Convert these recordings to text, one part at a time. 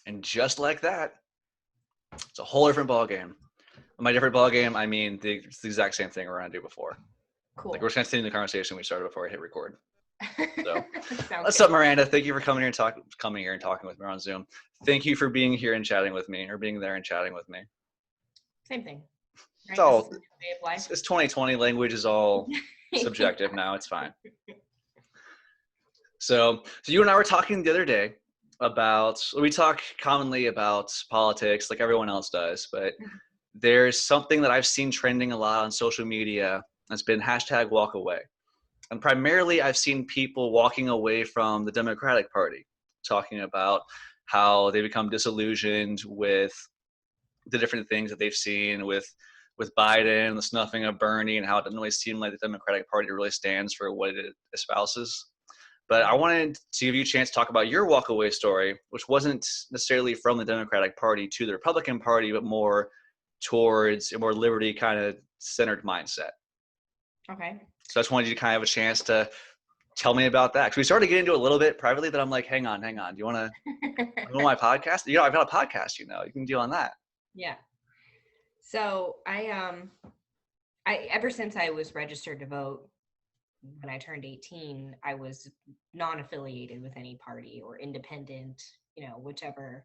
And just like that, it's a whole different ballgame. By different ballgame, I mean it's the exact same thing we're going to do before. Cool. Like we're just going to continue the conversation we started before I hit record. So, what's good. up, Miranda? Thank you for coming here and talking with me on Zoom. Thank you for being here and chatting with me, or being there and chatting with me. Same thing. Right? It's all, way of life. It's 2020. Language is all subjective now. It's fine. So you and I were talking the other day about, we talk commonly about politics like everyone else does, but there's something that I've seen trending a lot on social media that's been hashtag walk away. And primarily I've seen people walking away from the Democratic Party, talking about how they become disillusioned with the different things that they've seen with Biden, the snuffing of Bernie, and how it doesn't really seem like the Democratic Party really stands for what it espouses. But I wanted to give you a chance to talk about your walkaway story, which wasn't necessarily from the Democratic Party to the Republican Party, but more towards a more liberty kind of centered mindset. Okay. So I just wanted you to kind of have a chance to tell me about that. Because we started getting into it a little bit privately, but I'm like, hang on. Do you want to go on my podcast? You know, I've got a podcast, you can deal on that. Yeah. So I ever since I was registered to vote, when I turned 18, I was non-affiliated with any party or independent, whichever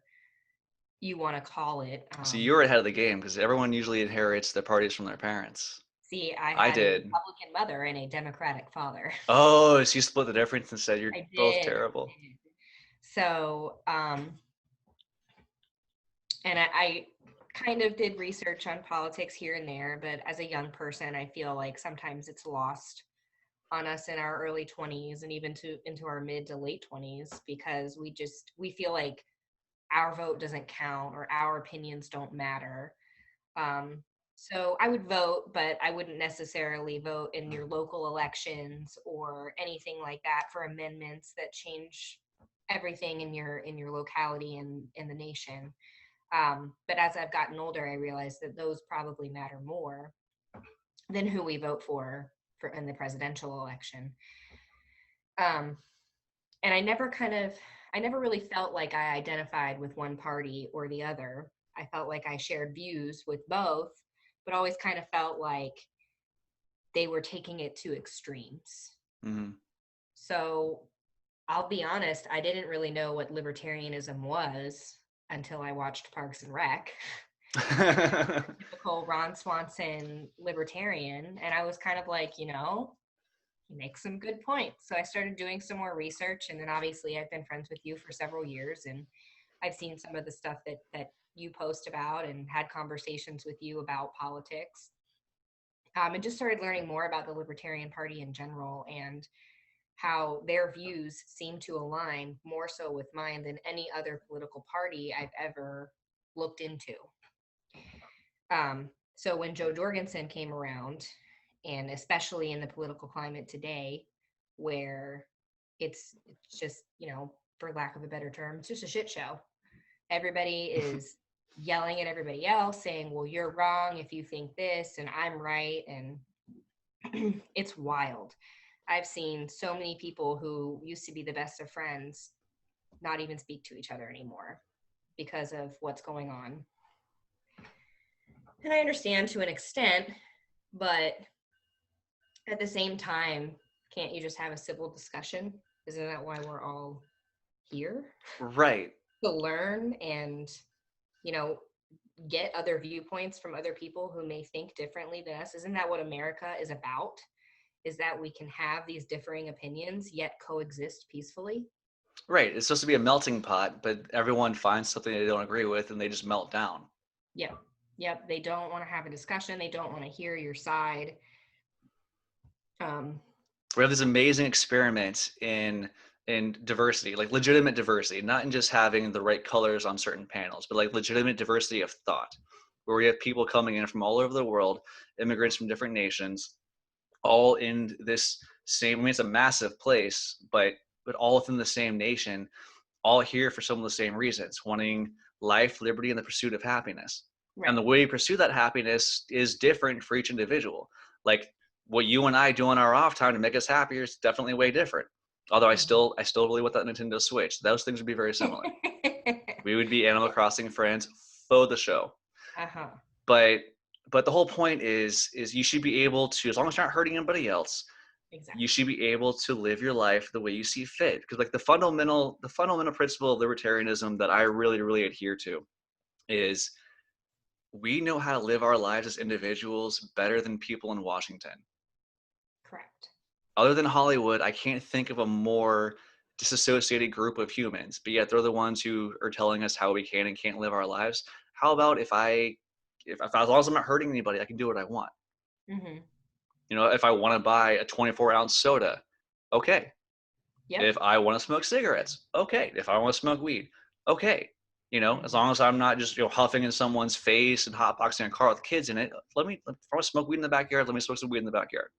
you want to call it. So you were ahead of the game, because everyone usually inherits their parties from their parents. See, I had a Republican mother and a Democratic father. Oh, so you split the difference and said you're both terrible. So, and I kind of did research on politics here and there, but as a young person, I feel like sometimes it's lost on us in our early 20s and even into our mid to late 20s, because we feel like our vote doesn't count or our opinions don't matter. So I would vote, but I wouldn't necessarily vote in your local elections or anything like that for amendments that change everything in your locality and in the nation. But as I've gotten older, I realized that those probably matter more than who we vote for in the presidential election. And I never really felt like I identified with one party or the other. I felt like I shared views with both, but always kind of felt like they were taking it to extremes. Mm-hmm. So I'll be honest, I didn't really know what libertarianism was until I watched Parks and Rec. Typical Ron Swanson libertarian. And I was kind of like, he makes some good points. So I started doing some more research, and then obviously I've been friends with you for several years, and I've seen some of the stuff that you post about and had conversations with you about politics. And just started learning more about the Libertarian Party in general and how their views seem to align more so with mine than any other political party I've ever looked into. So when Joe Jorgensen came around, and especially in the political climate today, where it's just, for lack of a better term, it's just a shit show. Everybody is yelling at everybody else, saying, well, you're wrong if you think this, and I'm right. And it's wild. I've seen so many people who used to be the best of friends not even speak to each other anymore because of what's going on. And I understand to an extent, but at the same time, can't you just have a civil discussion? Isn't that why we're all here? Right. To learn and, get other viewpoints from other people who may think differently than us. Isn't that what America is about? Is that we can have these differing opinions yet coexist peacefully? Right. It's supposed to be a melting pot, but everyone finds something they don't agree with and they just melt down. Yep. They don't want to have a discussion. They don't want to hear your side. We have this amazing experiment in diversity, like legitimate diversity, not in just having the right colors on certain panels, but like legitimate diversity of thought, where we have people coming in from all over the world, immigrants from different nations, all in this same, it's a massive place, but all within the same nation, all here for some of the same reasons, wanting life, liberty, and the pursuit of happiness. Right. And the way you pursue that happiness is different for each individual. Like what you and I do on our off time to make us happier is definitely way different. Although I still really want that Nintendo Switch. Those things would be very similar. We would be Animal Crossing friends for the show. Uh-huh. But the whole point is you should be able to, as long as you're not hurting anybody else, Exactly. you should be able to live your life the way you see fit. Because like the fundamental principle of libertarianism that I really, really adhere to is we know how to live our lives as individuals better than people in Washington. Correct. Other than Hollywood, I can't think of a more disassociated group of humans, but yet they're the ones who are telling us how we can and can't live our lives. How about if as long as I'm not hurting anybody, I can do what I want. Mm-hmm. You know, if I want to buy a 24-ounce soda, okay. Yep. If I want to smoke cigarettes, okay. If I want to smoke weed, okay. You know, as long as I'm not just, you know, huffing in someone's face and hotboxing a car with kids in it, if I want to smoke weed in the backyard, let me smoke some weed in the backyard.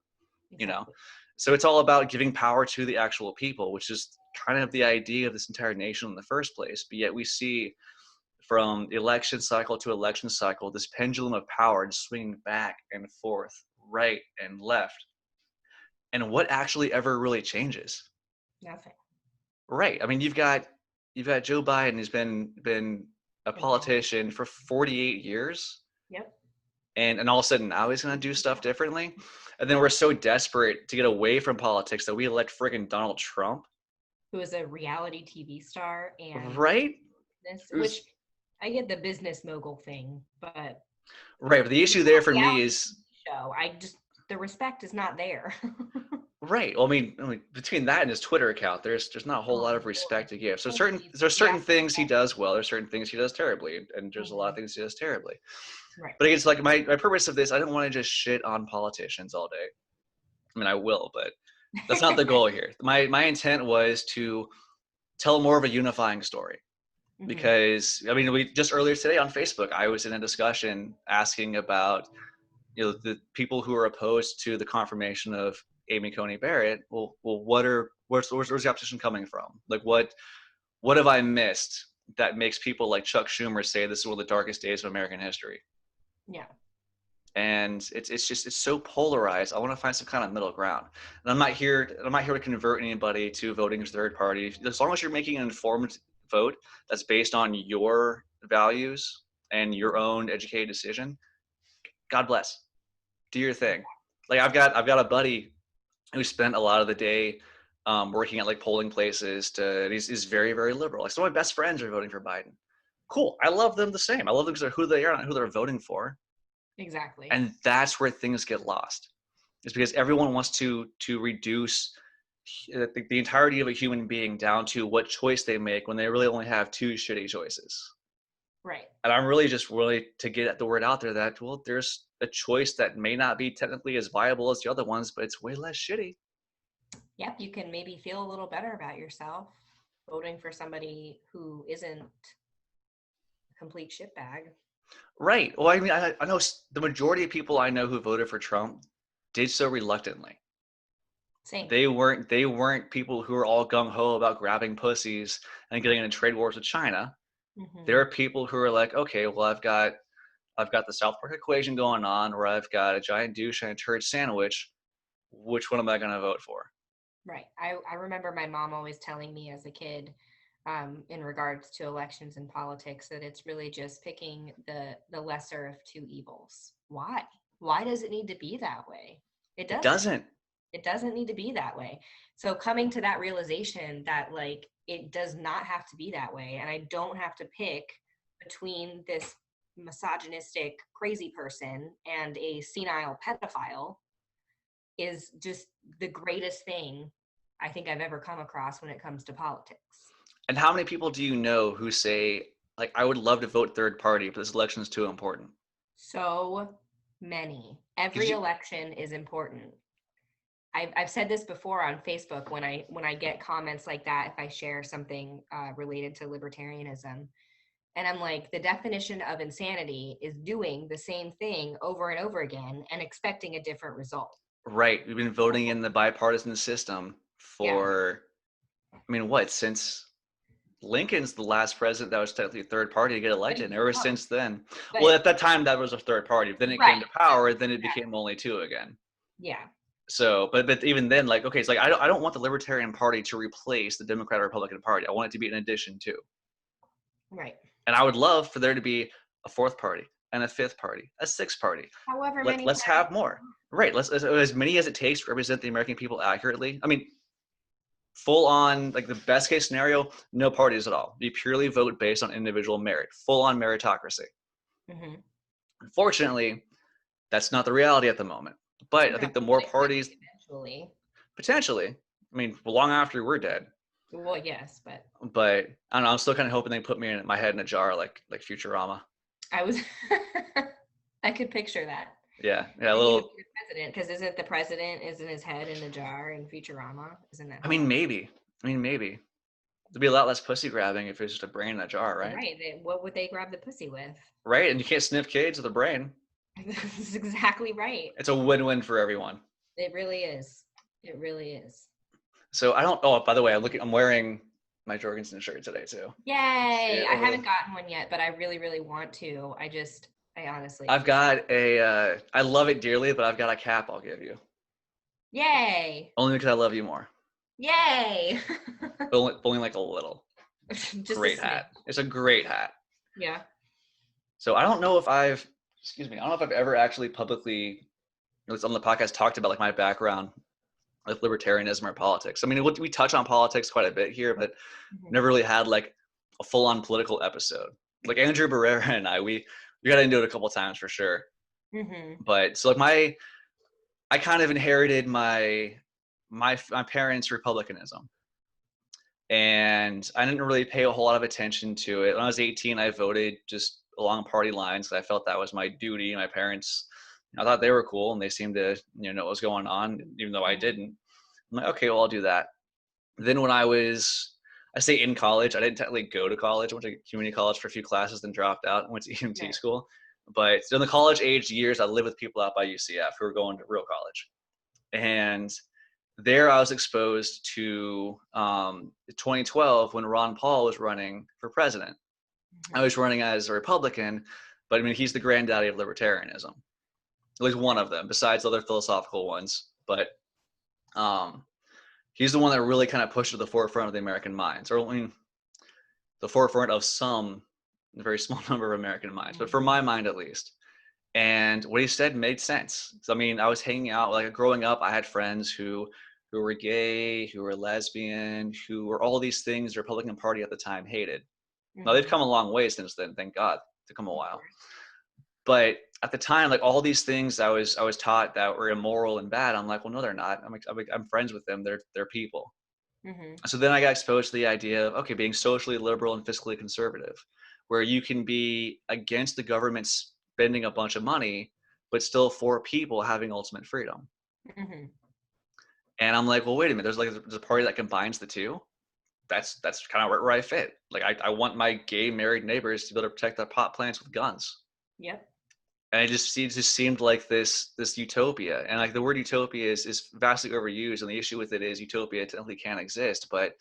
Exactly. You know, so it's all about giving power to the actual people, which is kind of the idea of this entire nation in the first place. But yet we see from election cycle to election cycle this pendulum of power just swinging back and forth, right and left. And what actually ever really changes? Nothing. Right. I mean, you've got Joe Biden, who's been a politician for 48 years. Yep. And all of a sudden now he's going to do stuff differently. And then we're so desperate to get away from politics that we elect friggin' Donald Trump. Who is a reality TV star and right? Which I get the business mogul thing, but right. But the issue there for me is show. The respect is not there. right. Well, I mean, between that and his Twitter account, there's not a whole lot of respect to give. So there's certain things he does well. There's certain things he does terribly, and there's a lot of things he does terribly. Right. But it's like my purpose of this. I don't want to just shit on politicians all day. I mean, I will, but that's not the goal here. My intent was to tell more of a unifying story. Because I mean, we just earlier today on Facebook, I was in a discussion asking about, you know, the people who are opposed to the confirmation of Amy Coney Barrett. Well, where's the opposition coming from? Like, what have I missed that makes people like Chuck Schumer say this is one of the darkest days of American history? Yeah. And it's so polarized. I want to find some kind of middle ground. And I'm not here to convert anybody to voting as third party. As long as you're making an informed vote that's based on your values and your own educated decision, God bless. Do your thing. Like I've got a buddy who spent a lot of the day working at like polling places. He's very, very liberal. Like some of my best friends are voting for Biden. Cool. I love them the same. I love them because of who they are, not who they're voting for. Exactly. And that's where things get lost. It's because everyone wants to reduce the entirety of a human being down to what choice they make when they really only have two shitty choices. Right. And I'm really to get the word out there that, well, there's a choice that may not be technically as viable as the other ones, but it's way less shitty. Yep. You can maybe feel a little better about yourself voting for somebody who isn't a complete shitbag. Right. Well, I mean, I know the majority of people I know who voted for Trump did so reluctantly. Same. They weren't people who were all gung-ho about grabbing pussies and getting into trade wars with China. There are people who are like, okay, well, I've got the South Park equation going on, or I've got a giant douche and a turd sandwich. Which one am I going to vote for? Right. I remember my mom always telling me as a kid, in regards to elections and politics, that it's really just picking the lesser of two evils. Why? Why does it need to be that way? It doesn't. It doesn't need to be that way. So coming to that realization that like it does not have to be that way, and I don't have to pick between this misogynistic crazy person and a senile pedophile, is just the greatest thing I think I've ever come across when it comes to politics. And how many people do you know who say, like, I would love to vote third party, but this election is too important? So many. Every election is important. I've said this before on Facebook when I get comments like that, if I share something related to libertarianism. And I'm like, the definition of insanity is doing the same thing over and over again and expecting a different result. Right. We've been voting in the bipartisan system for, I mean, what, since Lincoln's the last president that was technically a third party to get elected. And ever since then, well, at that time, that was a third party. Then it came to power. Then it became only two again. Yeah. So, but even then, like, okay, it's like I don't want the Libertarian Party to replace the Democratic Republican Party. I want it to be an addition to. Right. And I would love for there to be a fourth party and a fifth party, a sixth party. However many Let's parties. have more. Right. Let's as many as it takes to represent the American people accurately. I mean, full on, like the best case scenario, no parties at all. You purely vote based on individual merit, full on meritocracy. Mm-hmm. Unfortunately, that's not the reality at the moment. But I No, think the but more it could parties, be eventually. potentially, I mean, long after we're dead. Well, yes, but But I don't know. I'm still kind of hoping they put me in my head in a jar, like Futurama. I was. I could picture that. Yeah, a And you would little. be the president because isn't the president isn't his head in a jar in Futurama? Isn't that I how mean, that? maybe. I mean, maybe. There'd be a lot less pussy grabbing if it was just a brain in a jar, right? Right. What would they grab the pussy with? Right, and you can't sniff kids with a brain. That's exactly right. It's a win-win for everyone. It really is. It really is. So I don't. Oh, by the way, I'm wearing my Jorgensen shirt today too. See Yay! it I over haven't gotten one yet, but I really, really want to. I honestly I've appreciate it. got a. I love it dearly, but I've got a cap I'll give you. Yay! Only because I love you more. Yay! Only like a little. Just Great a hat. snip. It's a great hat. Yeah. So I don't know if I've. Excuse me. I don't know if I've ever actually publicly, at least on the podcast, talked about like my background with libertarianism or politics. I mean, we touch on politics quite a bit here, but Mm-hmm. never really had like a full-on political episode. Like Andrew Barrera and we got into it a couple times for sure. Mm-hmm. But so like I kind of inherited my parents' republicanism, and I didn't really pay a whole lot of attention to it. When I was 18, I voted just along party lines. I felt that was my duty. My parents, I thought they were cool, and they seemed to know what was going on, even though I didn't. I'm like, okay, well, I'll do that. Then when I say in college, I didn't technically go to college. I went to community college for a few classes, then dropped out and went to EMT Right. school. But in the college age years, I lived with people out by UCF who were going to real college. And there I was exposed to 2012 when Ron Paul was running for president. I was running as a Republican, but I mean, he's the granddaddy of libertarianism, at least one of them, besides other philosophical ones. But he's the one that really kind of pushed to the forefront of the American minds, or I mean, the forefront of a very small number of American minds, but for my mind at least. And what he said made sense. So, I mean, I was hanging out, like growing up, I had friends who were gay, who were lesbian, who were all these things the Republican Party at the time hated. Now they've come a long way since then, thank God. It's come a while. But at the time, like all these things I was taught that were immoral and bad, I'm like, well, no, they're not. I'm friends with them. They're people. Mm-hmm. So then I got exposed to the idea of, okay, being socially liberal and fiscally conservative, where you can be against the government spending a bunch of money, but still for people having ultimate freedom. Mm-hmm. And I'm like, well, wait a minute. There's a party that combines the two. That's kind of where I fit. Like I want my gay married neighbors to be able to protect their pot plants with guns. Yep. And it just seemed like this utopia. And like the word utopia is vastly overused, and the issue with it is utopia technically can't exist, but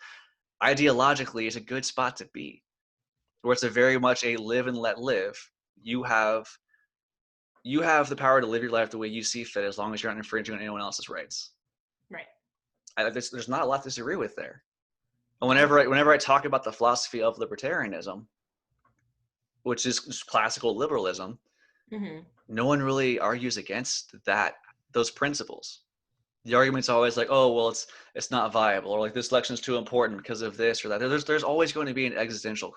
ideologically it's a good spot to be, where it's a very much a live and let live. You have the power to live your life the way you see fit, as long as you're not infringing on anyone else's rights. Right. There's not a lot to disagree with there. And whenever I talk about the philosophy of libertarianism, which is classical liberalism, Mm-hmm. no one really argues against those principles. The argument's always like, oh, well, it's not viable, or like this election's too important because of this or that. There's always going to be an existential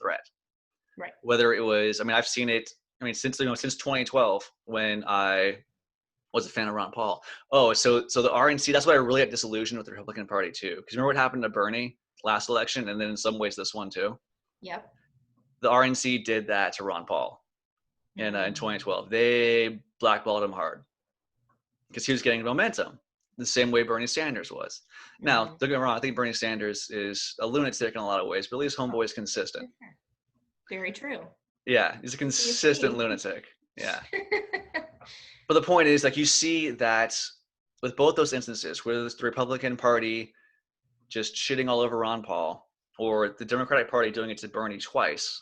threat. Right. Whether it was, I mean, I've seen it. I mean, since 2012 when I was a fan of Ron Paul. Oh, so the RNC. That's why I really got disillusioned with the Republican Party too. Because remember what happened to Bernie last election, and then in some ways this one too. Yep. The RNC did that to Ron Paul in 2012. They blackballed him hard because he was getting momentum, the same way Bernie Sanders was. Now, don't get me wrong, I think Bernie Sanders is a lunatic in a lot of ways, but at least homeboy's consistent. Very true. Yeah, he's a consistent lunatic. Yeah. But the point is, like, you see that with both those instances, whether it's the Republican Party just shitting all over Ron Paul or the Democratic Party doing it to Bernie twice,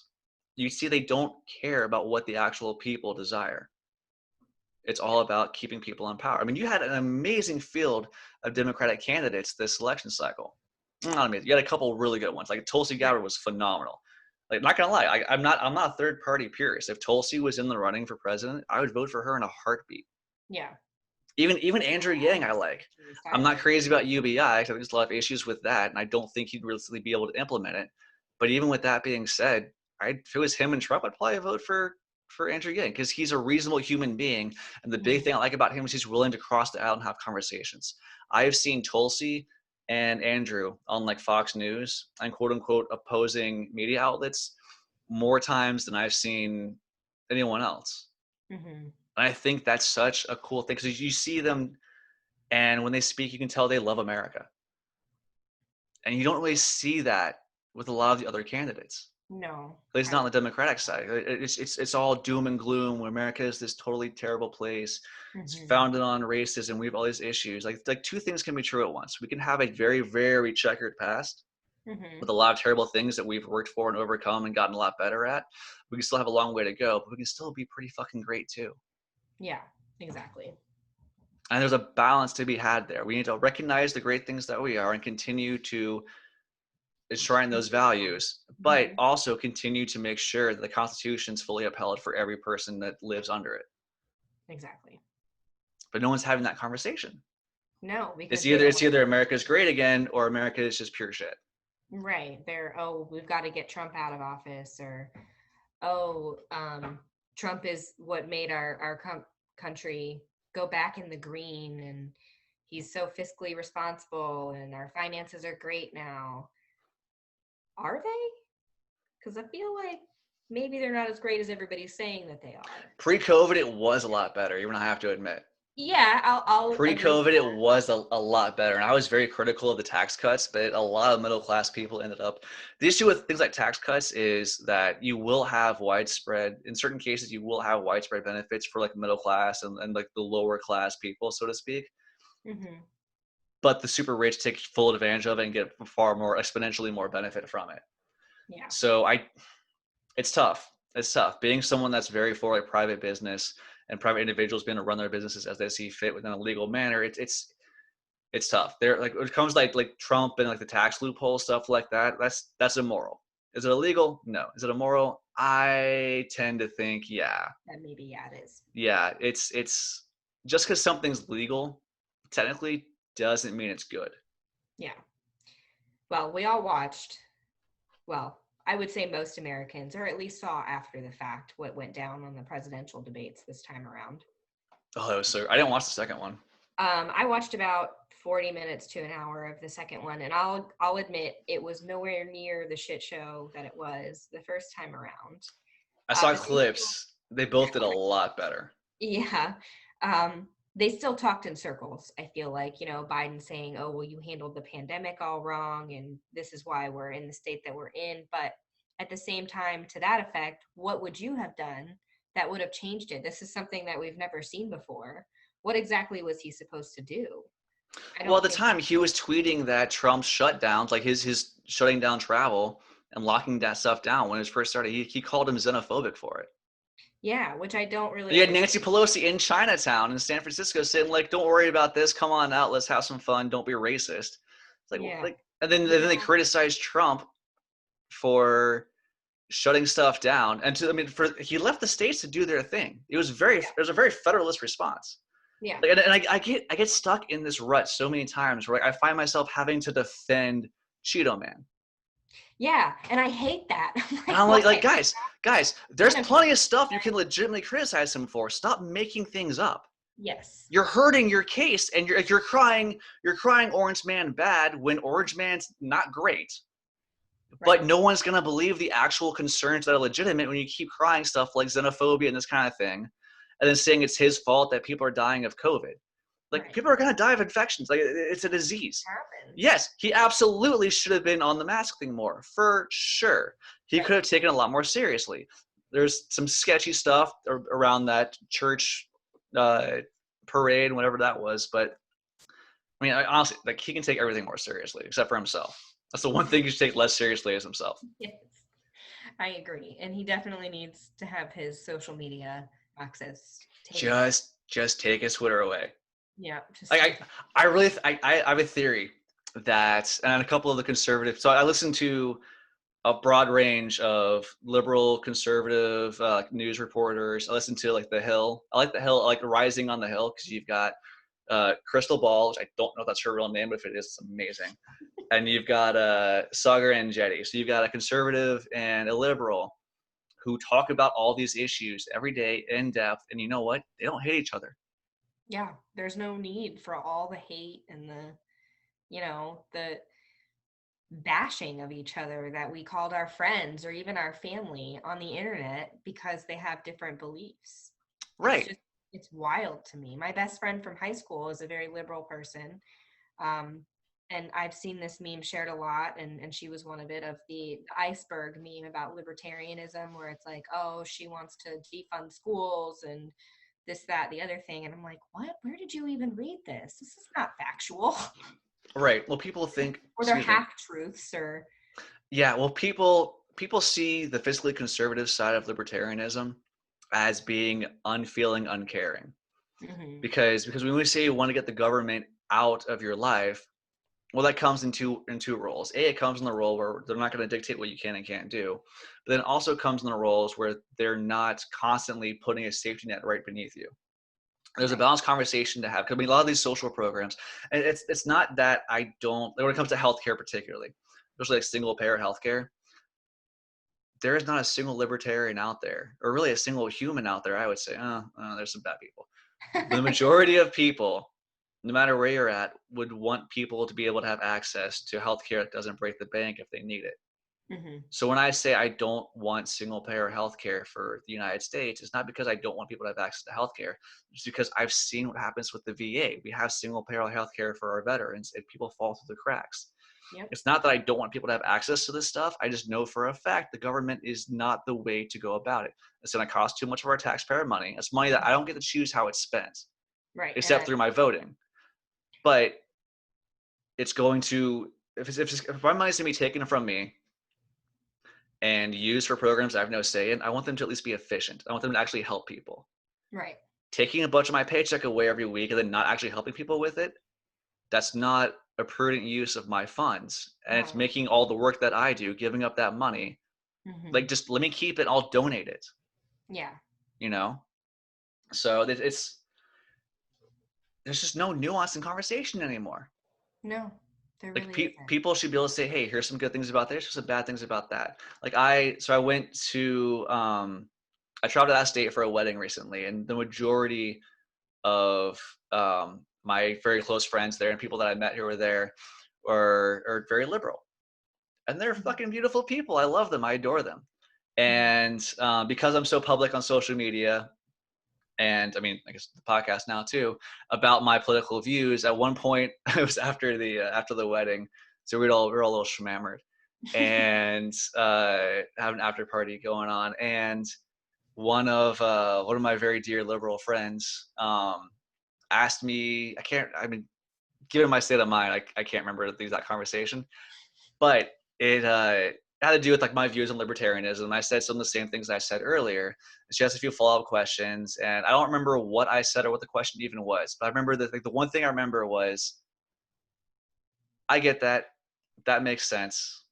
you see they don't care about what the actual people desire. It's all about keeping people in power. I mean, you had an amazing field of Democratic candidates this election cycle. Not amazing. You had a couple really good ones. Like Tulsi Gabbard was phenomenal. Like, not gonna lie, I'm not a third party purist. If Tulsi was in the running for president, I would vote for her in a heartbeat. Yeah. Even Andrew Yang, I like. I'm not crazy about UBI. I think there's a lot of issues with that, and I don't think he'd really be able to implement it. But even with that being said, if it was him and Trump, I'd probably vote for Andrew Yang because he's a reasonable human being. And the big thing I like about him is he's willing to cross the aisle and have conversations. I have seen Tulsi and Andrew on like Fox News and quote unquote opposing media outlets more times than I've seen anyone else. Mm-hmm. And I think that's such a cool thing because you see them, and when they speak, you can tell they love America. And you don't really see that with a lot of the other candidates. No. At least not on the Democratic side. It's all doom and gloom. Where America is this totally terrible place. It's founded on racism. We have all these issues. Like two things can be true at once. We can have a very, very checkered past with a lot of terrible things that we've worked for and overcome and gotten a lot better at. We can still have a long way to go, but we can still be pretty fucking great too. Yeah, exactly. And there's a balance to be had there. We need to recognize the great things that we are and continue to enshrine those values, but also continue to make sure that the Constitution is fully upheld for every person that lives under it. Exactly. But no one's having that conversation. No, because it's either America's great again or America is just pure shit. Right. We've got to get Trump out of office, or Trump is what made our country go back in the green, and he's so fiscally responsible, and our finances are great now. Are they? Because I feel like maybe they're not as great as everybody's saying that they are. Pre-COVID, it was a lot better, even I have to admit. Yeah, I'll Pre-COVID, it was a lot better. And I was very critical of the tax cuts, but a lot of middle-class people ended up. The issue with things like tax cuts is that you will have widespread, in certain cases, you will have widespread benefits for like middle class and like the lower class people, so to speak. Mm-hmm. But the super rich take full advantage of it and get far more, exponentially more benefit from it. Yeah. So it's tough. It's tough. Being someone that's very for like private business and private individuals being able to run their businesses as they see fit within a legal manner, it's tough. There, like when it comes like Trump and like the tax loophole stuff like that, that's immoral. Is it illegal? No. Is it immoral? I tend to think, yeah. That maybe, yeah, it is. Yeah, it's just because something's legal, technically doesn't mean it's good. Yeah. Well, we all watched. Well, I would say most Americans, or at least saw after the fact, what went down on the presidential debates this time around. Oh, that was so. I didn't watch the second one. I watched about 40 minutes to an hour of the second one, and I'll admit it was nowhere near the shit show that it was the first time around. I saw clips. They both did a lot better. Yeah. They still talked in circles. I feel like, Biden saying, oh, well, you handled the pandemic all wrong, and this is why we're in the state that we're in. But at the same time, to that effect, what would you have done that would have changed it? This is something that we've never seen before. What exactly was he supposed to do? Well, at the time, he was tweeting that Trump's shutdowns, like his shutting down travel and locking that stuff down when it first started, he called him xenophobic for it. Yeah, which I don't really. You had Nancy Pelosi in Chinatown in San Francisco saying, like, don't worry about this. Come on out. Let's have some fun. Don't be racist. It's like, yeah. And then they criticized Trump for shutting stuff down. And he left the states to do their thing. It was a very federalist response. Yeah. And I get stuck in this rut so many times where I find myself having to defend Cheeto Man. Yeah, and I hate that. I'm like, guys, there's plenty of stuff you can legitimately criticize him for. Stop making things up. Yes. You're hurting your case, and you're crying Orange Man bad when Orange Man's not great. Right. But no one's gonna believe the actual concerns that are legitimate when you keep crying stuff like xenophobia and this kind of thing, and then saying it's his fault that people are dying of COVID. Like, people are going to die of infections. Like, it's a disease. Yes, he absolutely should have been on the mask thing more, for sure. He could have taken it a lot more seriously. There's some sketchy stuff around that church parade, whatever that was. But, I mean, honestly, like, he can take everything more seriously, except for himself. That's the one thing he should take less seriously is himself. Yes, I agree. And he definitely needs to have his social media access taken. Just take his Twitter away. Yeah. I have a theory that, and a couple of the conservative. So I listened to a broad range of liberal, conservative news reporters. I listen to like The Hill. I like The Hill. I like Rising on the Hill because you've got Crystal Ball, which I don't know if that's her real name, but if it is, it's amazing. And you've got Sagar and Jetty. So you've got a conservative and a liberal who talk about all these issues every day in depth. And you know what? They don't hate each other. Yeah, there's no need for all the hate and the bashing of each other that we called our friends or even our family on the internet because they have different beliefs. Right. It's wild to me. My best friend from high school is a very liberal person. And I've seen this meme shared a lot, and she was one of it, of the iceberg meme about libertarianism, where it's like, oh, she wants to defund schools and this, that, the other thing. And I'm like, what? Where did you even read this? This is not factual. Right. Well, people think, or they're half truths, or yeah. Well, people see the fiscally conservative side of libertarianism as being unfeeling, uncaring. Because when we say you want to get the government out of your life, well, that comes in two roles. It comes in the role where they're not going to dictate what you can and can't do, but then also comes in the roles where they're not constantly putting a safety net right beneath you. There's a balanced conversation to have. Because I mean, a lot of these social programs, and it's not that I don't, when it comes to healthcare particularly, especially like single payer healthcare, there is not a single libertarian out there, or really a single human out there, I would say. There's some bad people. The majority of people, no matter where you're at, would want people to be able to have access to healthcare that doesn't break the bank if they need it. So when I say I don't want single payer healthcare for the United States, it's not because I don't want people to have access to healthcare. It's because I've seen what happens with the VA. We have single payer healthcare for our veterans, and people fall through the cracks. Yep. It's not that I don't want people to have access to this stuff. I just know for a fact the government is not the way to go about it. It's going to cost too much of our taxpayer money. It's money that I don't get to choose how it's spent, except through my voting. But it's going to, if my money's going to be taken from me and used for programs I have no say in, I want them to at least be efficient. I want them to actually help people. Right. Taking a bunch of my paycheck away every week and then not actually helping people with it, that's not a prudent use of my funds. And it's making all the work that I do, giving up that money. Like, just let me keep it, I'll donate it. Yeah. You know? So there's just no nuance in conversation anymore. No. Like people should be able to say, hey, here's some good things about this, here's some bad things about that. Like I went to I traveled to that state for a wedding recently, and the majority of my very close friends there and people that I met who were there are very liberal, and they're fucking beautiful people. I love them, I adore them. And because I'm so public on social media, and I mean, I guess the podcast now too, about my political views. At one point, it was after the wedding, so we're all a little schmammered, and have an after party going on. And one of my very dear liberal friends asked me, given my state of mind, I can't remember the exact conversation, but it had to do with like my views on libertarianism. I said some of the same things I said earlier. She asked a few follow-up questions, and I don't remember what I said or what the question even was, but I remember that like, the one thing I remember was, I get that. That makes sense.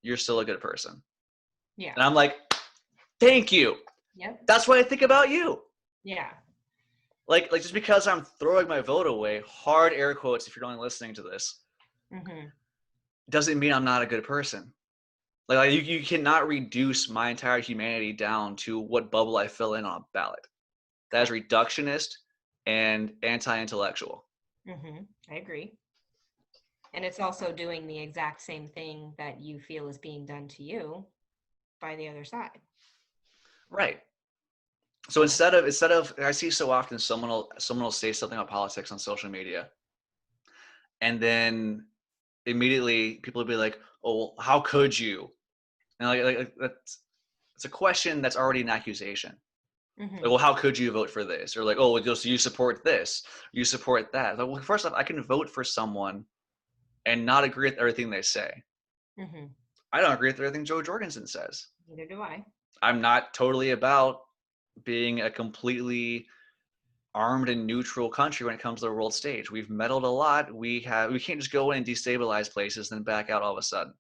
You're still a good person. Yeah. And I'm like, thank you. Yep. That's what I think about you. Yeah. Like just because I'm throwing my vote away, hard air quotes if you're only listening to this, doesn't mean I'm not a good person. Like you cannot reduce my entire humanity down to what bubble I fill in on a ballot. That is reductionist and anti-intellectual. I agree. And it's also doing the exact same thing that you feel is being done to you by the other side. Right. So instead of I see so often someone will say something about politics on social media, and then immediately people will be like, "Oh, well, how could you?" And like it's a question that's already an accusation. Like, well, how could you vote for this? Or like, oh, well, you support this, you support that. Like, well, first off, I can vote for someone and not agree with everything they say. I don't agree with everything Joe Jorgensen says. Neither do I. I'm not totally about being a completely armed and neutral country when it comes to the world stage. We've meddled a lot. We can't just go in and destabilize places and then back out all of a sudden.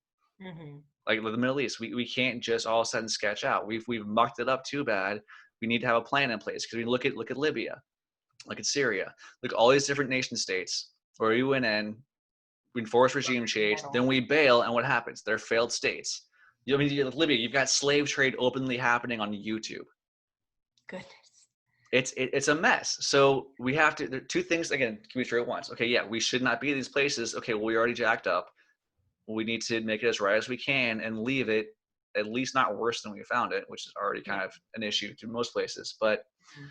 Mm-hmm. Like the Middle East, we can't just all of a sudden sketch out. We've mucked it up too bad. We need to have a plan in place, because we look at Libya, look at Syria, look at all these different nation states where we went in, we enforce regime change, then we bail, and what happens? They're failed states. I mean, Libya, you've got slave trade openly happening on YouTube. Goodness. It's a mess. So we have to, there are two things, again, can be true at once. Okay, yeah, we should not be in these places. Okay, well, we already jacked up. We need to make it as right as we can and leave it at least not worse than we found it, which is already kind of an issue to most places. But and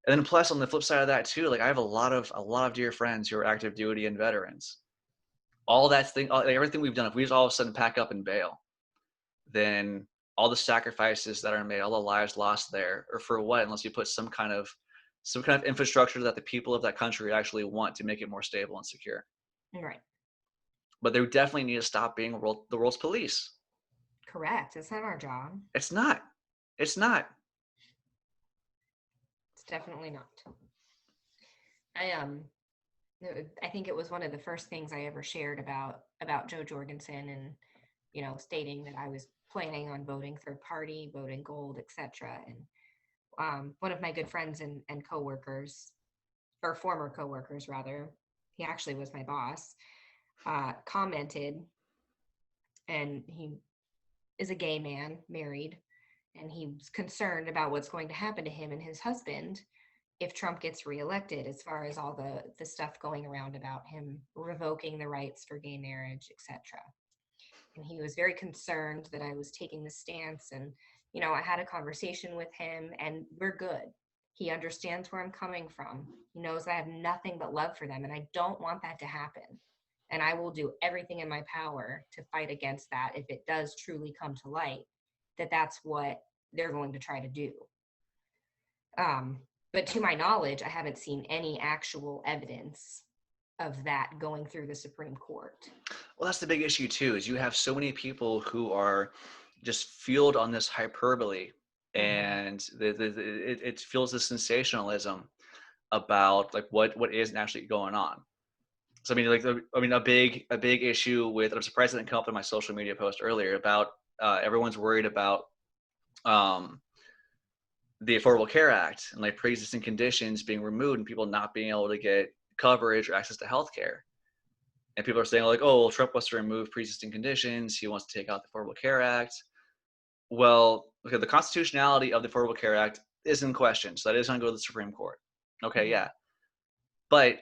then plus on the flip side of that too, like I have a lot of dear friends who are active duty and veterans. All that thing, everything we've done, if we just all of a sudden pack up and bail, then all the sacrifices that are made, all the lives lost there, or for what? Unless you put some kind of infrastructure that the people of that country actually want to make it more stable and secure. Right. But they definitely need to stop being the world's police. Correct. It's not our job. It's not. It's not. It's definitely not. I think it was one of the first things I ever shared about Joe Jorgensen, and stating that I was planning on voting third party, voting gold, etc. And one of my good friends and coworkers, or former coworkers rather, he actually was my boss, commented, and he is a gay man, married, and he's concerned about what's going to happen to him and his husband if Trump gets reelected, as far as all the stuff going around about him revoking the rights for gay marriage, etc. And he was very concerned that I was taking this stance. And I had a conversation with him, and we're good. He understands where I'm coming from. He knows I have nothing but love for them, and I don't want that to happen. And I will do everything in my power to fight against that if it does truly come to light that that's what they're going to try to do. But to my knowledge, I haven't seen any actual evidence of that going through the Supreme Court. Well, that's the big issue too, is you have so many people who are just fueled on this hyperbole, and it fuels this sensationalism about like what isn't actually going on. So I mean, a big issue with, I'm surprised it didn't come up in my social media post earlier, about everyone's worried about the Affordable Care Act and like pre-existing conditions being removed and people not being able to get coverage or access to healthcare. And people are saying like, oh, well, Trump wants to remove pre-existing conditions. He wants to take out the Affordable Care Act. Well, okay, the constitutionality of the Affordable Care Act is in question. So that is going to go to the Supreme Court. Okay, yeah. But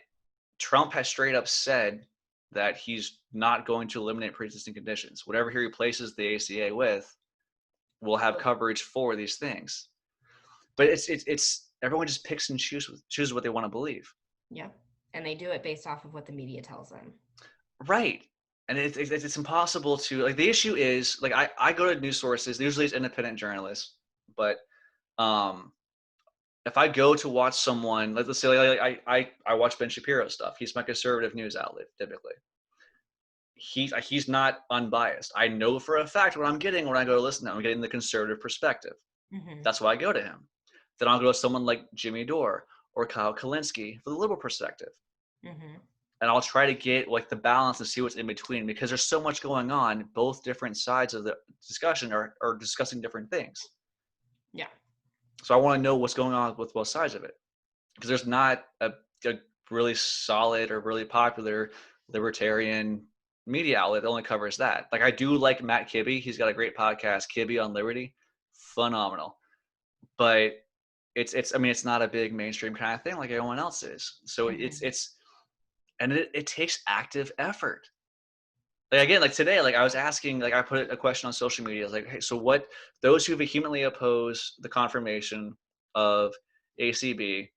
Trump has straight up said that he's not going to eliminate pre-existing conditions. Whatever he replaces the ACA with will have coverage for these things. But it's everyone just picks and chooses what they want to believe. Yeah, and they do it based off of what the media tells them. Right. And it's impossible to, like, the issue is, like, I go to news sources, usually it's independent journalists, but if I go to watch someone, let's say like, I watch Ben Shapiro's stuff. He's my conservative news outlet, typically. He's not unbiased. I know for a fact what I'm getting when I go to listen to him. I'm getting the conservative perspective. That's why I go to him. Then I'll go to someone like Jimmy Dore or Kyle Kalinske for the liberal perspective. And I'll try to get like the balance and see what's in between, because there's so much going on. Both different sides of the discussion are discussing different things. Yeah. So I want to know what's going on with both sides of it, because there's not a really solid or really popular libertarian media outlet that only covers that. Like, I do like Matt Kibbe. He's got a great podcast, Kibbe on Liberty. Phenomenal. But it's not a big mainstream kind of thing like everyone else is. So it takes active effort. Like, again, like today, like I was asking, like I put a question on social media, like, hey, so what, those who vehemently oppose the confirmation of ACB,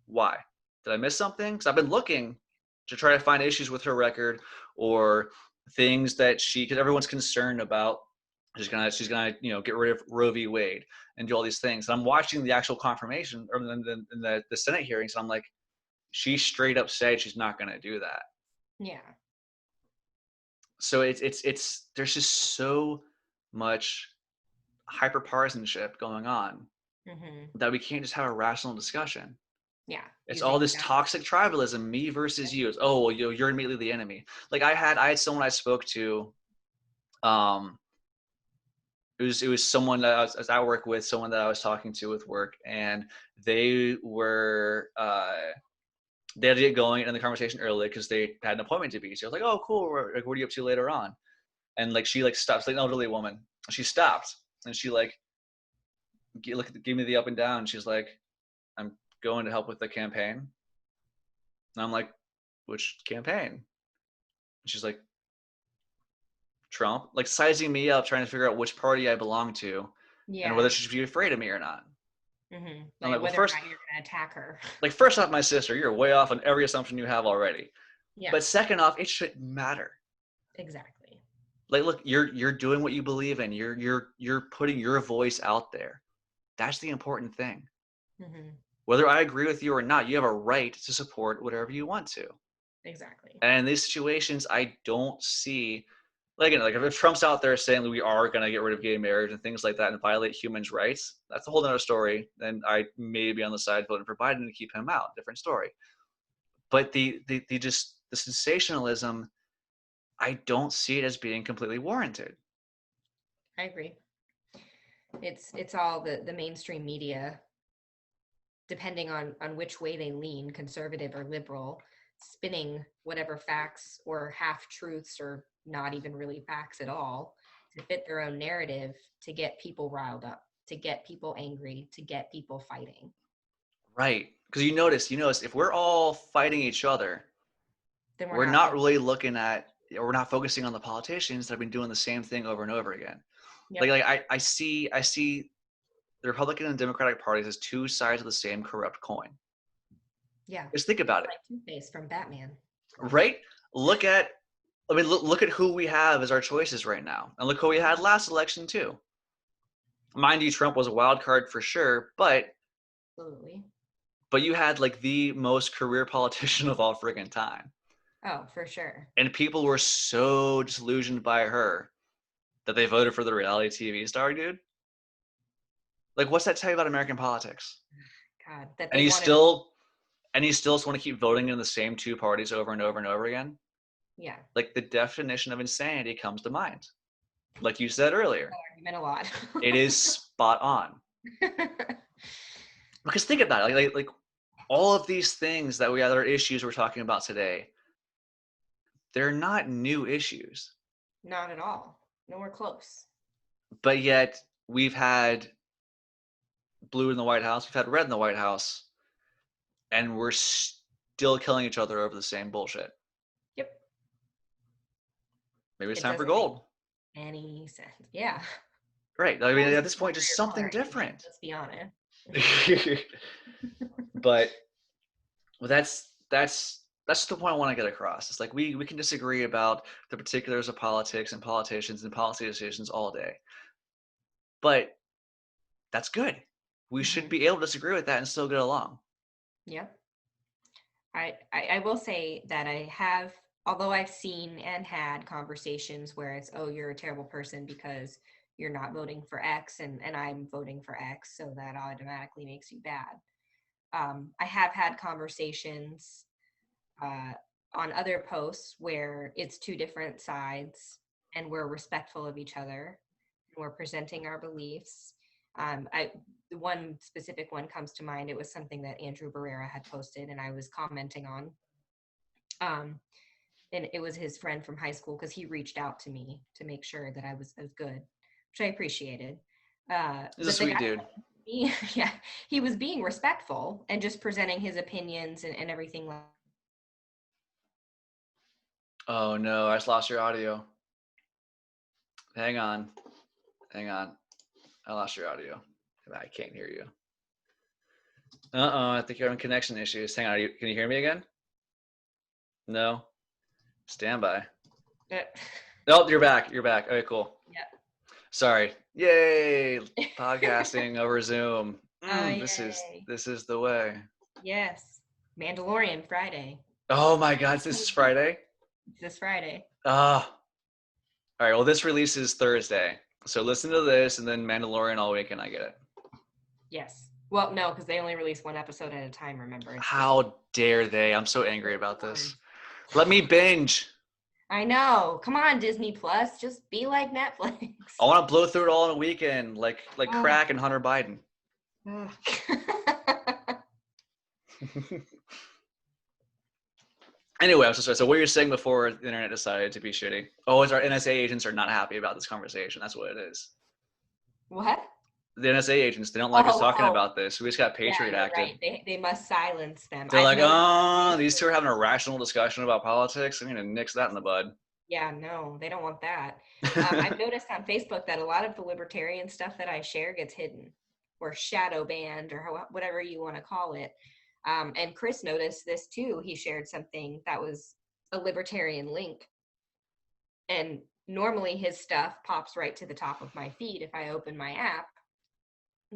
why? Did I miss something? Because I've been looking to try to find issues with her record or things that because everyone's concerned about she's gonna get rid of Roe v. Wade and do all these things. And I'm watching the actual confirmation or the Senate hearings, and I'm like, she straight up said she's not gonna do that. Yeah. So it's there's just so much hyperpartisanship going on that we can't just have a rational discussion. Yeah. It's all this toxic tribalism, me versus you. Oh, well, you're immediately the enemy. Like I had someone I spoke to Um, it was someone that I was at work with, someone that I was talking to with work, and they were they had to get going in the conversation early because they had an appointment to be. So I was like, "Oh, cool. Like, what are you up to later on?" And like she like stops, like an elderly woman. She stopped and she like gave me the up and down. She's like, "I'm going to help with the campaign." And I'm like, "Which campaign?" And she's like, "Trump." Like sizing me up, trying to figure out which party I belong to and Yeah. whether she should be afraid of me or not. I'm Like like, well, whether or first, not you're gonna attack her. like first off, my sister, you're way off on every assumption you have already. Yeah. But second off, it shouldn't matter. Exactly. Like, look, you're doing what you believe in. You're putting your voice out there. That's the important thing. Whether I agree with you or not, you have a right to support whatever you want to. Exactly. And in these situations, I don't see, like, again, like if Trump's out there saying that we are going to get rid of gay marriage and things like that and violate human rights, that's a whole other story. And I may be on the side voting for Biden to keep him out. Different story. But the sensationalism, I don't see it as being completely warranted. I agree. It's all the mainstream media, depending on which way they lean, conservative or liberal, spinning whatever facts or half truths or not even really facts at all to fit their own narrative, to get people riled up, to get people angry, to get people fighting. Right. Because you notice, if we're all fighting each other, Then we're we're not not focused. really looking at, or we're not focusing on the politicians that have been doing the same thing over and over again. Yep. I see the Republican and Democratic parties as two sides of the same corrupt coin. Yeah. Just think about it. Like Two-Face from Batman. Right? Look at who we have as our choices right now. And look who we had last election too. Mind you, Trump was a wild card for sure, but Absolutely. you had like the most career politician of all friggin' time. Oh, for sure. And people were so disillusioned by her that they voted for the reality TV star, dude. Like, what's that tell you about American politics? God, that And they you wanted. still just want to keep voting in the same two parties over and over and over again? Yeah. Like, the definition of insanity comes to mind. Like you said earlier, Argument a lot. it is spot on. Because think about it, like all of these things that we other issues we're talking about today, they're not new issues. Not at all. Nowhere close. But yet we've had blue in the White House, we've had red in the White House, and we're still killing each other over the same bullshit. Yep. Maybe it's It time for doesn't make gold. any sense. Yeah. Right. I mean, at this point, just something Party, different. let's be honest. But that's the point I want to get across. It's like we can disagree about the particulars of politics and politicians and policy decisions all day, but that's good. We should be able to disagree with that and still get along. Yep. I will say that I have, although I've seen and had conversations where it's, oh, you're a terrible person because you're not voting for X and I'm voting for X, so that automatically makes you bad. I have had conversations on other posts where it's two different sides and we're respectful of each other and we're presenting our beliefs. One specific one comes to mind. It was something that Andrew Barrera had posted and I was commenting on. And it was his friend from high school because he reached out to me to make sure that I was good, which I appreciated. He's a sweet dude. Yeah, he was being respectful and just presenting his opinions and everything like. Oh no, I just lost your audio. Hang on. I lost your audio. I can't hear you. I think you're having connection issues. Hang on, can you hear me again? No? Stand by. Oh, you're back. Okay, cool. Yeah. Sorry. Yay! Podcasting over Zoom. This is the way. Yes. Mandalorian Friday. Oh my God, this is Friday? This Friday. All right, well, this releases Thursday. So listen to this and then Mandalorian all weekend, I get it. Yes. Well, no, because they only release one episode at a time, remember? How dare they? I'm so angry about this. Let me binge. I know. Come on, Disney Plus. Just be like Netflix. I want to blow through it all in a weekend, like Oh. crack and Hunter Biden. Anyway, I'm so sorry. So what you're saying before the internet decided to be shitty? Oh, it's our NSA agents are not happy about this conversation. That's what it is. What? The NSA agents, they don't like us talking Oh, about this. We just got yeah, Patriot you're acted. right. They must silence them. They're I've like, noticed oh, these two Facebook. are having a rational discussion about politics. I'm going to nix that in the bud. Yeah, no, they don't want that. I've noticed on Facebook that a lot of the libertarian stuff that I share gets hidden or shadow banned or whatever you want to call it. And Chris noticed this too. He shared something that was a libertarian link. And normally his stuff pops right to the top of my feed if I open my app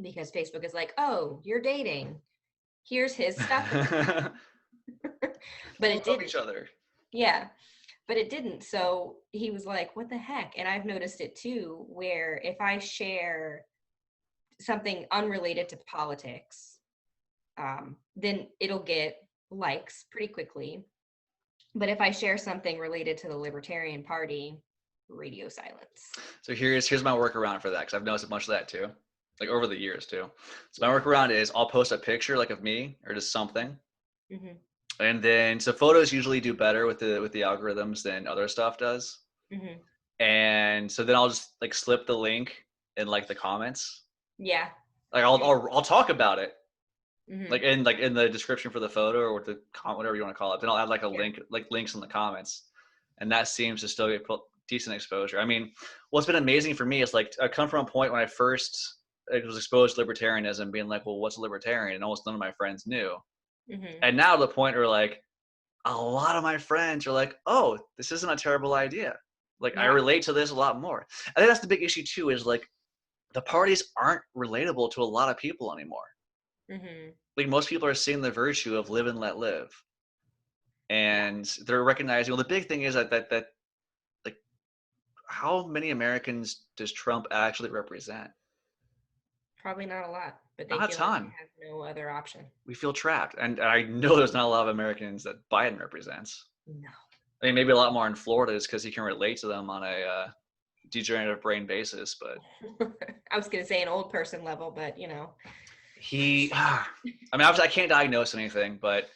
because Facebook is like, oh, you're dating. Here's his stuff. But it Love didn't. each other. Yeah. But it didn't. So he was like, what the heck? And I've noticed it too, where if I share something unrelated to politics, then it'll get likes pretty quickly. But if I share something related to the Libertarian Party, radio silence. So here's my workaround for that, because I've noticed a bunch of that too, like over the years too. So my workaround is I'll post a picture like of me or just something. Mm-hmm. And then, so photos usually do better with the algorithms than other stuff does. Mm-hmm. And so then I'll just like slip the link in like the comments. Yeah. Like I'll talk about it, Mm-hmm. like in the description for the photo or the comment, whatever you want to call it. Then I'll add like a Yeah. link, like links in the comments, and that seems to still get decent exposure. I mean, what's been amazing for me is like I come from a point when I first was exposed to libertarianism, being like, well, what's a libertarian? And almost none of my friends knew. Mm-hmm. And now to the point where like a lot of my friends are like, oh, this isn't a terrible idea. Like Yeah. I relate to this a lot more. I think that's the big issue too, is like the parties aren't relatable to a lot of people anymore. Mm-hmm. Like most people are seeing the virtue of live and let live. And they're recognizing, well, the big thing is that like how many Americans does Trump actually represent? Probably not a lot, but they Not a feel like ton. they have no other option. We feel trapped. And I know there's not a lot of Americans that Biden represents. No. I mean, maybe a lot more in Florida is because he can relate to them on a degenerative brain basis, but I was gonna say an old person level, but you know. I mean, obviously I can't diagnose anything, but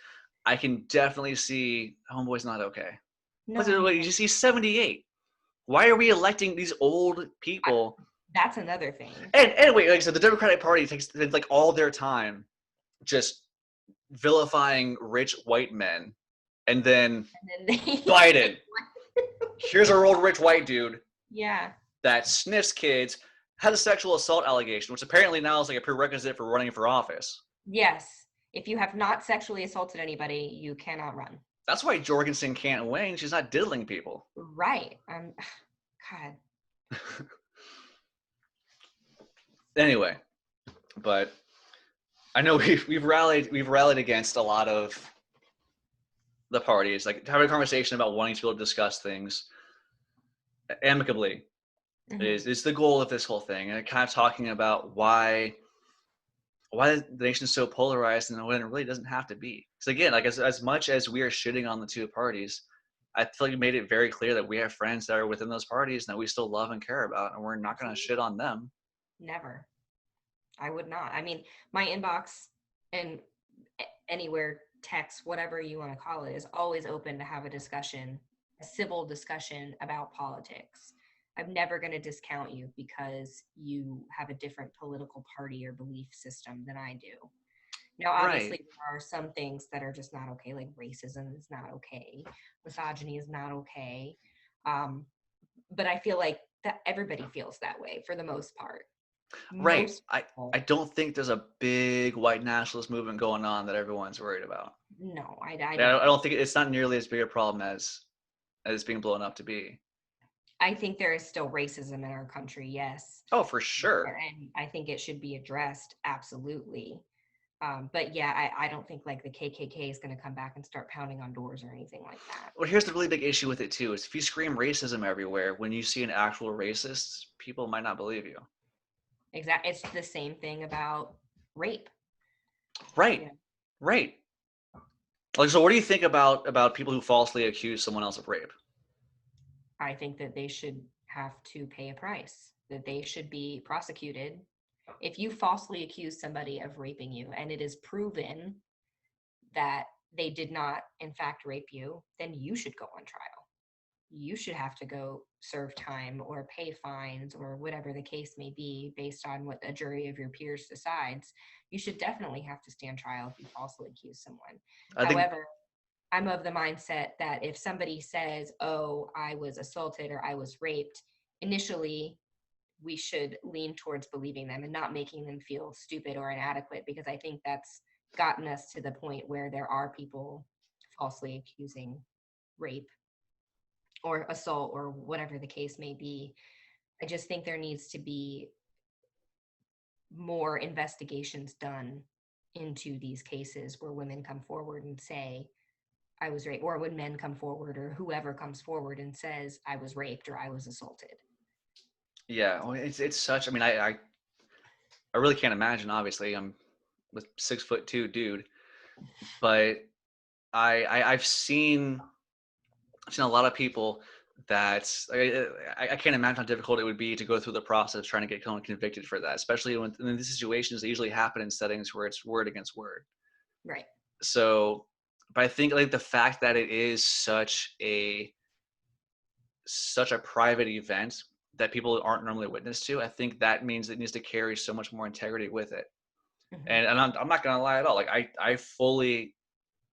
I can definitely see homeboy's not okay. No. You see 78. Why are we electing these old people? That's another thing. And anyway, like I said, the Democratic Party takes like all their time just vilifying rich white men, and then Biden. Here's our old rich white dude. Yeah. That sniffs kids, had a sexual assault allegation, which apparently now is like a prerequisite for running for office. Yes. If you have not sexually assaulted anybody, you cannot run. That's why Jorgensen can't win. She's not diddling people. Right. God. Anyway, but I know we've rallied against a lot of the parties, like having a conversation about wanting to be able to discuss things amicably is the goal of this whole thing, and kind of talking about why the nation is so polarized and when it really doesn't have to be. Because again, like as much as we are shitting on the two parties, I feel like we made it very clear that we have friends that are within those parties that we still love and care about, and we're not going to shit on them. Never. I would not. I mean, my inbox and anywhere, text, whatever you want to call it, is always open to have a discussion, a civil discussion about politics. I'm never going to discount you because you have a different political party or belief system than I do. Now, obviously, there are some things that are just not okay, like racism is not okay, misogyny is not okay. But I feel like that everybody feels that way for the most part. Right. I don't think there's a big white nationalist movement going on that everyone's worried about. No, I don't think it's not nearly as big a problem as it's being blown up to be. I think there is still racism in our country, yes. Oh, for sure. And I think it should be addressed, absolutely. But yeah, I don't think like the KKK is going to come back and start pounding on doors or anything like that. Well, here's the really big issue with it too, is if you scream racism everywhere, when you see an actual racist, people might not believe you. Exactly. It's the same thing about rape. Right. Yeah. Right. Like, so what do you think about people who falsely accuse someone else of rape? I think that they should have to pay a price, that they should be prosecuted. If you falsely accuse somebody of raping you and it is proven that they did not, in fact, rape you, then you should go on trial. You should have to go serve time or pay fines or whatever the case may be based on what a jury of your peers decides. You should definitely have to stand trial if you falsely accuse someone. I think However, I'm of the mindset that if somebody says, oh, I was assaulted or I was raped, initially we should lean towards believing them and not making them feel stupid or inadequate, because I think that's gotten us to the point where there are people falsely accusing rape or assault or whatever the case may be. I just think there needs to be more investigations done into these cases where women come forward and say, I was raped, or when men come forward or whoever comes forward and says, I was raped or I was assaulted. yeah, well, it's such. I mean, I really can't imagine. Obviously, I'm a 6'2" dude, but I've seen a lot of people that I can't imagine how difficult it would be to go through the process of trying to get someone convicted for that, especially when in these situations they usually happen in settings where it's word against word. Right. So, but I think like the fact that it is such a private event that people aren't normally witness to, I think that means it needs to carry so much more integrity with it. Mm-hmm. And I'm not gonna lie at all. Like I fully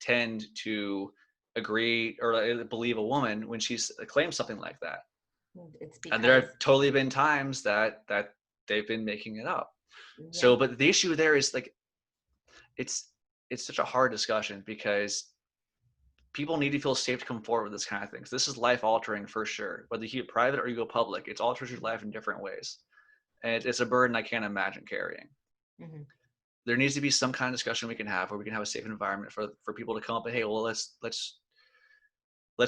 tend to agree or believe a woman when she claims something like that. It's And there because, have totally been times that they've been making it up. yeah. So, but the issue there is like it's such a hard discussion because people need to feel safe to come forward with this kind of things. This is life altering for sure. Whether you keep it private or you go public, it's alters your life in different ways, and it's a burden I can't imagine carrying. Mm-hmm. There needs to be some kind of discussion we can have where we can have a safe environment for people to come up and, hey, well, let's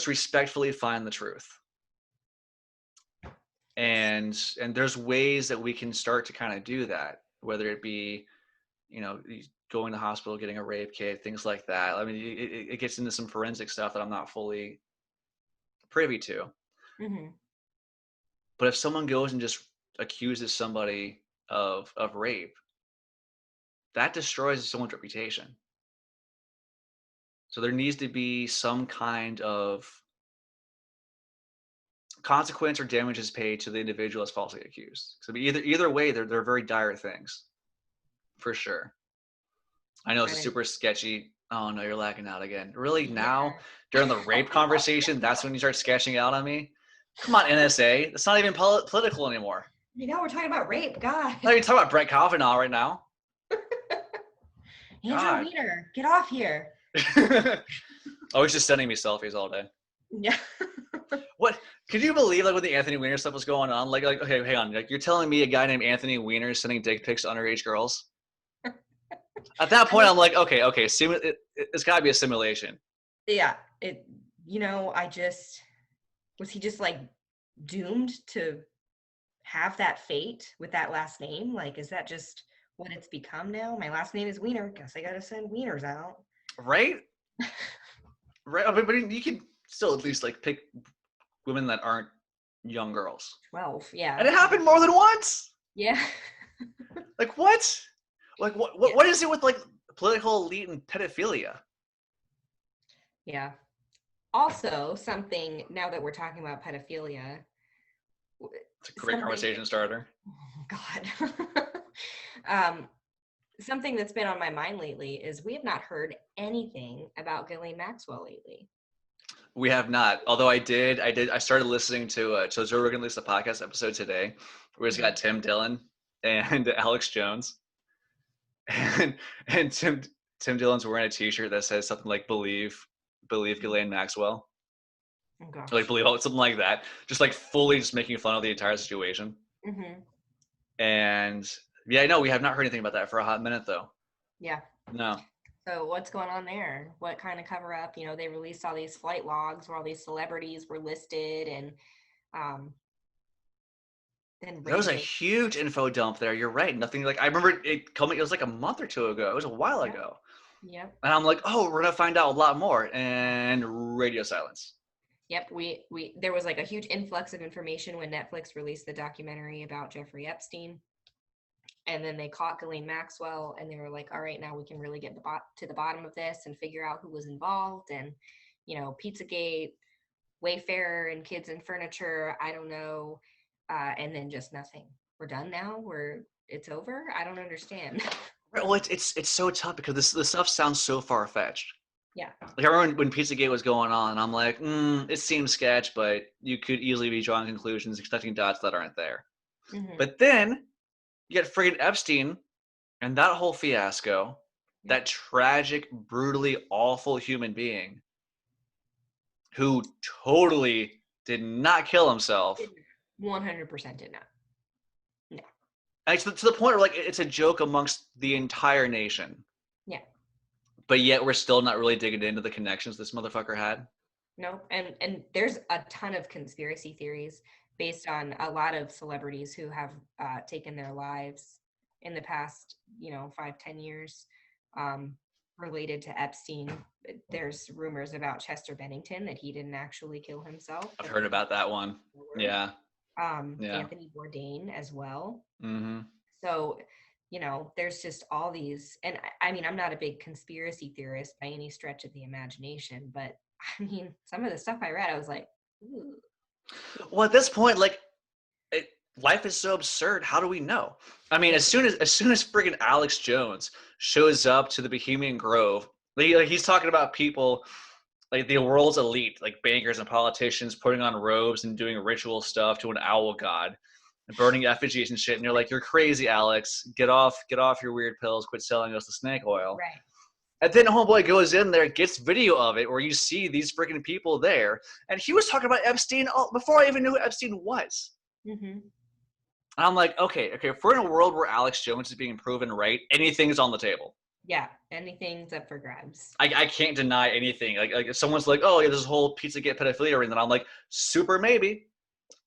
respectfully find the truth. Yes. And there's ways that we can start to kind of do that, whether it be, going to hospital, getting a rape kit, things like that. I mean, it gets into some forensic stuff that I'm not fully privy to. Mm-hmm. But if someone goes and just accuses somebody of rape, that destroys someone's reputation. So there needs to be some kind of consequence or damages paid to the individual as falsely accused. So either way, they're very dire things, for sure. I know it's a Right. super sketchy. Oh no, you're lacking out again. Really now Yeah. during the rape conversation, that's when you start sketching out on me. Come on, NSA. It's not even political anymore. You know, we're talking about rape. God. I'm not even talking about Brett Kavanaugh right now. Andrew God. Weiner, get off here. Oh, he's just sending me selfies all day. Yeah. What? Could you believe like when the Anthony Weiner stuff was going on? Like okay, hang on. Like you're telling me a guy named Anthony Weiner is sending dick pics to underage girls? At that point, I'm like, okay, it's got to be a simulation. Yeah. Was he just like doomed to have that fate with that last name? Like, is that just what it's become now? My last name is Weiner. Guess I got to send Wieners out. Right? Right. But you can still at least like pick women that aren't young girls. 12. Yeah. And it happened more than once. Yeah. Like what? Like what is it with like political elite and pedophilia? Yeah. Also, something, now that we're talking about pedophilia, It's a great conversation starter. Oh, God. Something that's been on my mind lately is we have not heard anything about Ghislaine Maxwell lately. We have not. Although I started listening to Joe Rogan released a podcast episode today where he's got Tim Dillon and Alex Jones. And Tim Dillon's wearing a t-shirt that says something like believe Ghislaine Maxwell. Oh, gosh. Like believe something like that. Just like fully just making fun of the entire situation. Mm-hmm. And yeah, no, we have not heard anything about that for a hot minute though. Yeah. No. So what's going on there? What kind of cover up? You know, they released all these flight logs where all these celebrities were listed, and then There was a huge info dump there. You're right. Nothing like I remember it coming. It was like a month or two ago. It was a while ago. Yep. And I'm like, oh, we're gonna find out a lot more. And radio silence. Yep, we there was like a huge influx of information when Netflix released the documentary about Jeffrey Epstein. And then they caught Ghislaine Maxwell, and they were like, all right, now we can really get to the bottom of this and figure out who was involved. And, Pizzagate, Wayfarer and Kids and Furniture, I don't know. And then just nothing. We're done now? It's over? I don't understand. Right, well, it's so tough because this stuff sounds so far-fetched. Yeah. Like I remember when Pizzagate was going on, and I'm like, it seems sketch, but you could easily be drawing conclusions, expecting dots that aren't there. Mm-hmm. But then you get friggin' Epstein and that whole fiasco, that tragic, brutally awful human being who totally did not kill himself. 100% did not. No. And to the point where like it's a joke amongst the entire nation. Yeah. But yet we're still not really digging into the connections this motherfucker had. No, and there's a ton of conspiracy theories based on a lot of celebrities who have taken their lives in the past, 5-10 years, related to Epstein. There's rumors about Chester Bennington that he didn't actually kill himself. I've heard about that one. Yeah. Anthony Bourdain as well. Mm-hmm. So, there's just all these, and I mean, I'm not a big conspiracy theorist by any stretch of the imagination, but I mean, some of the stuff I read, I was like, ooh. Well, at this point, like, life is so absurd. How do we know? I mean, as soon as friggin' Alex Jones shows up to the Bohemian Grove, like he's talking about people like the world's elite, like bankers and politicians, putting on robes and doing ritual stuff to an owl god and burning effigies and shit. And you're like, you're crazy, Alex. Get off your weird pills. Quit selling us the snake oil. Right. And then homeboy goes in there, gets video of it, where you see these freaking people there. And he was talking about Epstein before I even knew who Epstein was. Mm-hmm. And I'm like, okay, if we're in a world where Alex Jones is being proven right, anything's on the table. Yeah, anything's up for grabs. I can't deny anything. Like if someone's like, oh, yeah, this whole Pizzagate pedophilia ring, then I'm like, super maybe.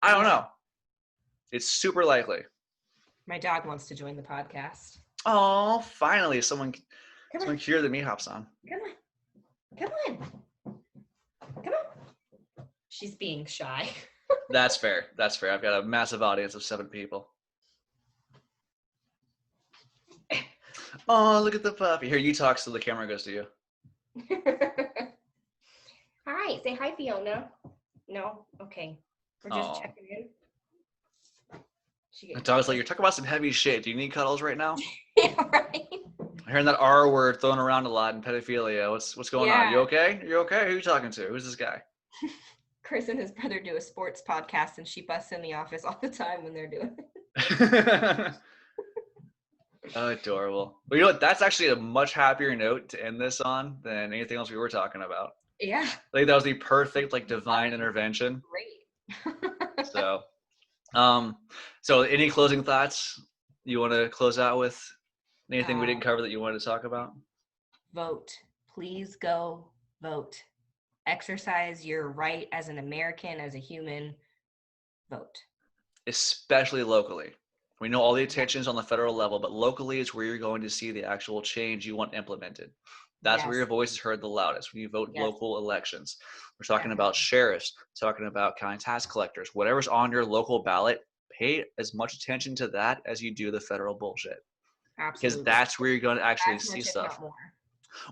I don't know. It's super likely. My dog wants to join the podcast. Oh, finally, someone cuter than me hops on. Come on. She's being shy. That's fair. I've got a massive audience of 7 people. Oh, look at the puppy. Here, you talk so the camera goes to you. Hi, say hi, Fiona. No? Okay. We're just checking in. The dog's like, you're talking about some heavy shit. Do you need cuddles right now? Yeah, right. I'm hearing that R word thrown around a lot in pedophilia. What's going on? You okay? Who are you talking to? Who's this guy? Chris and his brother do a sports podcast, and she busts in the office all the time when they're doing it. Oh, adorable. Well, you know what? That's actually a much happier note to end this on than anything else we were talking about. Yeah. Like that was the perfect, like, divine intervention. Great. So any closing thoughts you want to close out with? Anything we didn't cover that you wanted to talk about? Vote. Please go vote. Exercise your right as an American, as a human. Vote. Especially locally. We know all the attention's on the federal level, but locally is where you're going to see the actual change you want implemented. That's where your voice is heard the loudest, when you vote local elections. We're talking about sheriffs, talking about county tax collectors, whatever's on your local ballot, pay as much attention to that as you do the federal bullshit. Absolutely. Because that's where you're going to actually see stuff.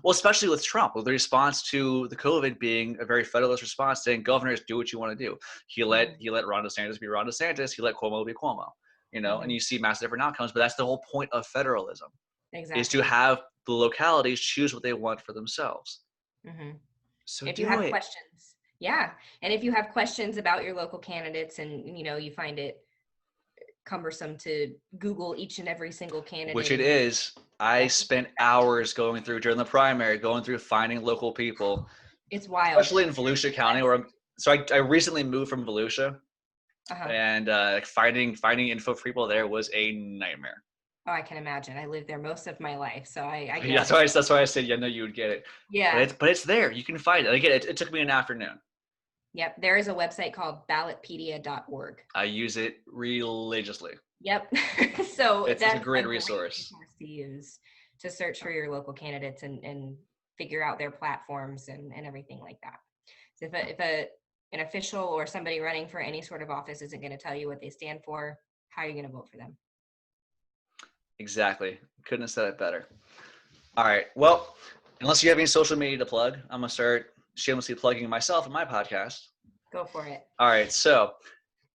Well, especially with Trump, with the response to the COVID being a very federalist response, saying governors do what you want to do. He let Ron DeSantis be Ron DeSantis. He let Cuomo be Cuomo. And you see massive different outcomes, but that's the whole point of federalism. Exactly. Is to have the localities choose what they want for themselves. Mm-hmm. So if you have questions, and if you have questions about your local candidates, and you find it cumbersome to Google each and every single candidate, which it is. I spent hours going through during the primary, finding local people. It's wild, especially in Volusia County, where I recently moved from Volusia. And finding info for people there was a nightmare. Oh, I can imagine. I lived there most of my life, so I get that's why I said, no, you would get it. Yeah. But it's there. You can find it. Again, it took me an afternoon. Yep. There is a website called ballotpedia.org. I use it religiously. Yep. So it's a great resource to use to search for your local candidates and figure out their platforms and everything like that. So if an official or somebody running for any sort of office isn't going to tell you what they stand for, how are you going to vote for them? Exactly. Couldn't have said it better. All right. Well, unless you have any social media to plug, I'm going to start shamelessly plugging myself and my podcast. Go for it. All right. So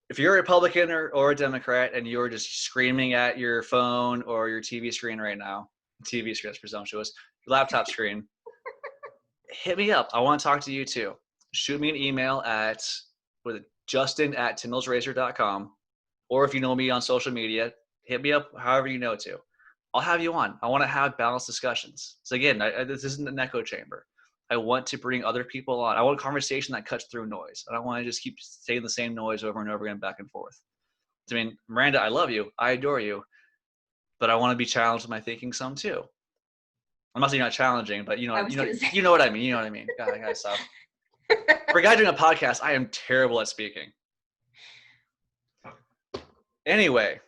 if you're a Republican or a Democrat and you're just screaming at your phone or your TV screen right now, TV screen is presumptuous, your laptop screen, hit me up. I want to talk to you too. Shoot me an email at justin@tyndallsrazor.com. Or if you know me on social media, hit me up however you know to. I'll have you on. I want to have balanced discussions. So again, this isn't an echo chamber. I want to bring other people on. I want a conversation that cuts through noise. I don't want to just keep saying the same noise over and over again, back and forth. I mean, Miranda, I love you. I adore you. But I want to be challenged in my thinking some too. I'm not saying you're not challenging, but you know what I mean. You know what I mean. God, I gotta stop. For a guy doing a podcast, I am terrible at speaking. Anyway,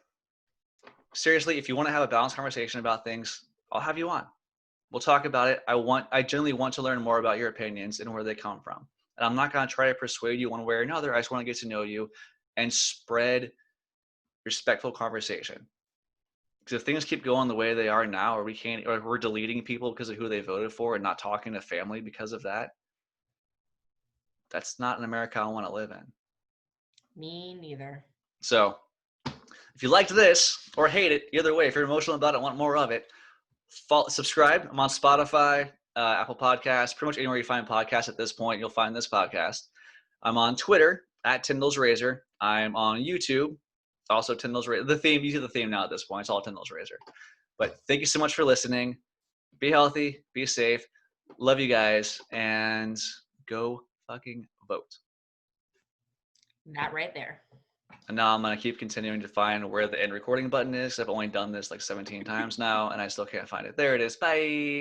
seriously, if you want to have a balanced conversation about things, I'll have you on. We'll talk about it. I genuinely want to learn more about your opinions and where they come from. And I'm not going to try to persuade you one way or another. I just want to get to know you and spread respectful conversation. Because if things keep going the way they are now, or we're deleting people because of who they voted for and not talking to family because of that, that's not an America I want to live in. Me neither. So if you liked this or hate it, either way, if you're emotional about it, want more of it, subscribe. I'm on Spotify, Apple Podcasts, pretty much anywhere you find podcasts at this point, you'll find this podcast. I'm on Twitter @TyndallsRazor. I'm on YouTube, also Tyndall's Razor. The theme, you see the theme now at this point. It's all Tyndall's Razor. But thank you so much for listening. Be healthy, be safe. Love you guys, and go fucking vote. That right there. And now I'm going to keep continuing to find where the end recording button is. I've only done this like 17 times now, and I still can't find it. There it is. Bye.